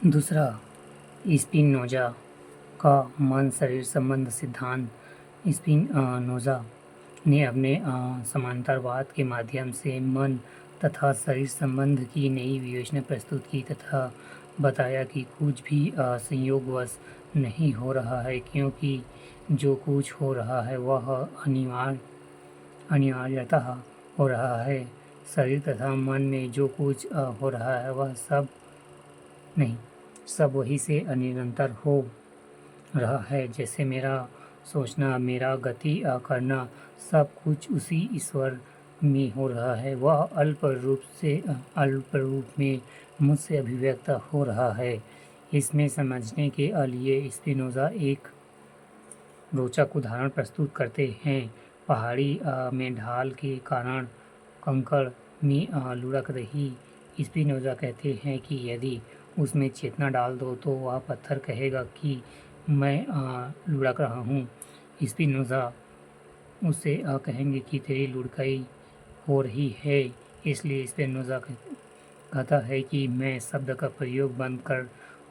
दूसरा, स्पिनोजा का मन शरीर संबंध सिद्धांत। स्पिनोजा ने अपने समांतरवाद के माध्यम से मन तथा शरीर संबंध की नई विवेचना प्रस्तुत की तथा बताया कि कुछ भी संयोगवश नहीं हो रहा है, क्योंकि जो कुछ हो रहा है वह अनिवार्यतः हो रहा है। शरीर तथा मन में जो कुछ हो रहा है वह सब वही से निरंतर हो रहा है। जैसे मेरा सोचना, मेरा गति करना, सब कुछ उसी ईश्वर में हो रहा है। वह अल्प रूप में मुझसे अभिव्यक्त हो रहा है। इसमें समझने के लिए स्पिनोजा एक रोचक उदाहरण प्रस्तुत करते हैं। पहाड़ी में ढाल के कारण कंकड़ में लुढ़क रही स्पिनोजा कहते हैं कि यदि उसमें चेतना डाल दो तो वह पत्थर कहेगा कि मैं लुढ़क रहा हूँ। स्पिनोजा उससे कहेंगे कि तेरी लुढ़काई हो रही है। इसलिए स्पिनोजा कहता है कि मैं शब्द का प्रयोग बंद कर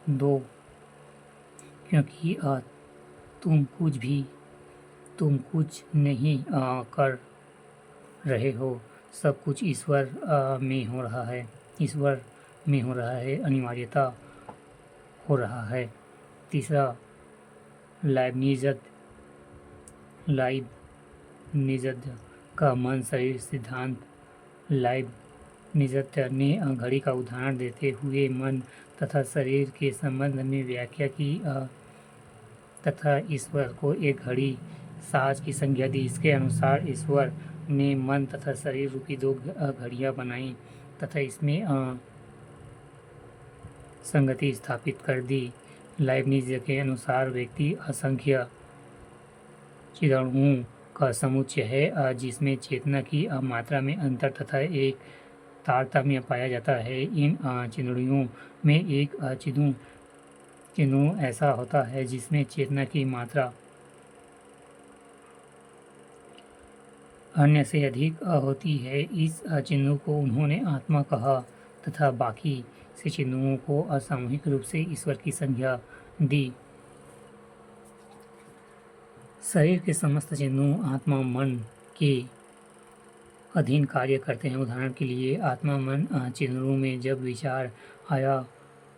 दो, क्योंकि तुम कुछ नहीं कर रहे हो। सब कुछ ईश्वर में हो रहा है। ईश्वर में हो रहा है, अनिवार्यता हो रहा है। तीसरा, लाइब्निज़ का मन शरीर सिद्धांत। लाइब्निज़ ने घड़ी का उदाहरण देते हुए मन तथा शरीर के संबंध में व्याख्या की तथा ईश्वर को एक घड़ी साज की संज्ञा दी। इसके अनुसार ईश्वर ने मन तथा शरीर रूपी दो घड़ियां बनाई तथा इसमें संगति स्थापित कर दी। लाइब्निज़ के अनुसार व्यक्ति असंख्य चिदणुओं का समुच्चय है, जिसमें चेतना की मात्रा में अंतर तथा एक तारतम्य पाया जाता है। इन चिदणुओं में एक चिदणु ऐसा होता है जिसमें चेतना की मात्रा अन्य से अधिक होती है। इस चिन्हों को उन्होंने आत्मा कहा तथा बाकी से चिन्हों को असामूहिक रूप से ईश्वर की संज्ञा दी। शरीर के समस्त चिन्हों आत्मा मन के अधीन कार्य करते हैं। उदाहरण के लिए आत्मा मन चिन्हों में जब विचार आया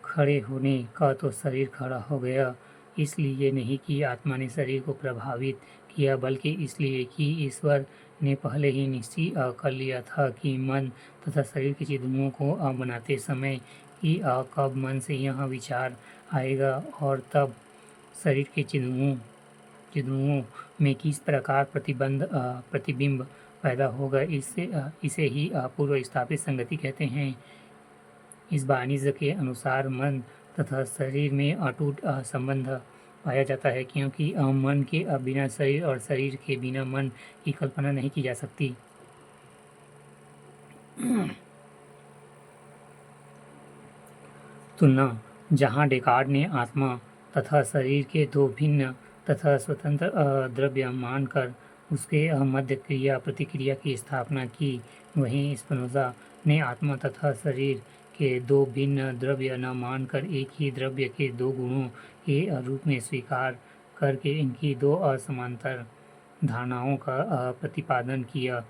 खड़े होने का तो शरीर खड़ा हो गया। इसलिए नहीं कि आत्मा ने शरीर को प्रभावित किया, बल्कि इसलिए कि ईश्वर ने पहले ही निश्चय कर लिया था कि मन तथा शरीर के चिन्हों को बनाते समय कि कब मन से यह विचार आएगा और तब शरीर के चिन्हों में किस प्रकार प्रतिबिंब पैदा होगा। इसे ही पूर्व स्थापित संगति कहते हैं। इस वाणिज्य के अनुसार मन तथा शरीर में अटूट संबंध पाया जाता है, क्योंकि मन के बिना शरीर और शरीर के बिना मन की कल्पना नहीं की जा सकती। तुलना। जहाँ डेकार्ड ने आत्मा तथा शरीर के दो भिन्न तथा स्वतंत्र द्रव्य मानकर उसके मध्य क्रिया प्रतिक्रिया की स्थापना की, वहीं स्पिनोजा ने आत्मा तथा शरीर के दो भिन्न द्रव्य न मानकर एक ही द्रव्य के दो गुणों के रूप में स्वीकार करके इनकी दो असमांतर धारणाओं का प्रतिपादन किया।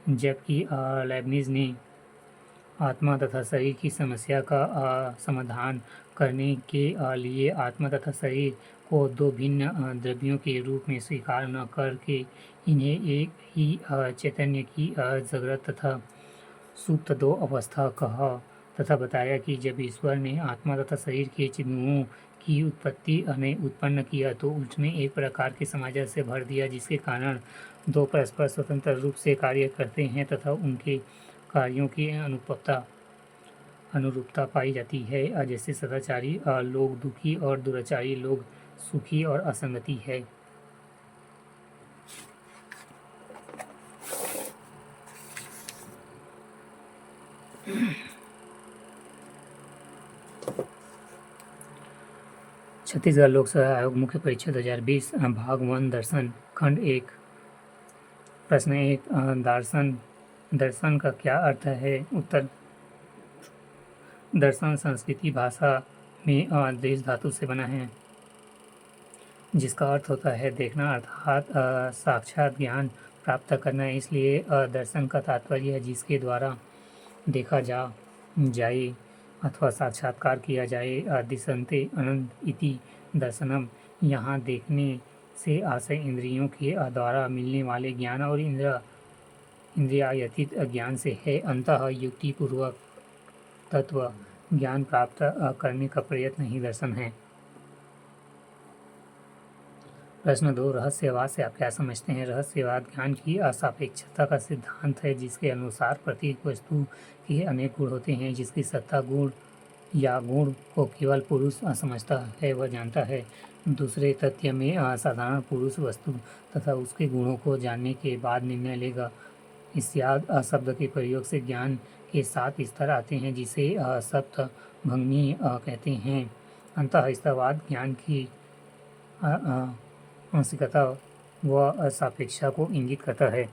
जबकि लाइब्निज़ ने आत्मा तथा शरीर की समस्या का समाधान करने के लिए आत्मा तथा शरीर को दो भिन्न द्रव्यों के रूप में स्वीकार न करके इन्हें एक ही चैतन्य की जागृत तथा सुप्त दो अवस्था कहा तथा बताया कि जब ईश्वर ने आत्मा तथा शरीर के चिन्हों की उत्पत्ति उत्पन्न किया तो उसमें एक प्रकार के सामंजस्य भर दिया, जिसके कारण दो परस्पर स्वतंत्र रूप से कार्य करते हैं तथा उनके कार्यों की अनुरूपता पाई जाती है। जैसे सदाचारी लोग दुखी और दुराचारी लोग सुखी और असंगति है। छत्तीसगढ़ लोकसेवा आयोग मुख्य परीक्षा 2020 भाग 1 दर्शन खंड 1। प्रश्न 1, दर्शन का क्या अर्थ है? उत्तर, दर्शन संस्कृति, भाषा में दृश्य धातु से बना है, जिसका अर्थ होता है देखना, अर्थात साक्षात ज्ञान प्राप्त करना। इसलिए दर्शन का तात्पर्य है जिसके द्वारा देखा जाए अथवा साक्षात्कार किया जाए। दिशन्ते अनंत इति दर्शनम। यहाँ देखने से आशय इंद्रियों के द्वारा मिलने वाले ज्ञान और इंद्रियातीत ज्ञान से है। अंतः युक्तिपूर्वक तत्व ज्ञान प्राप्त करने का प्रयत्न ही दर्शन है। प्रश्न 2, रहस्यवाद से आप क्या समझते हैं? रहस्यवाद ज्ञान की असापेक्षता का सिद्धांत है, जिसके अनुसार प्रत्येक वस्तु के अनेक गुण होते हैं। जिसकी सत्ता गुण या गुण को केवल पुरुष समझता है, वह जानता है। दूसरे तथ्य में साधारण पुरुष वस्तु तथा उसके गुणों को जानने के बाद निर्णय लेगा। इत्याद शब्द के प्रयोग से ज्ञान के 7 स्तर आते हैं, जिसे सप्तभंगी कहते हैं। अंतःस्थवाद ज्ञान की आंशिकता व सापेक्षता को इंगित करता है।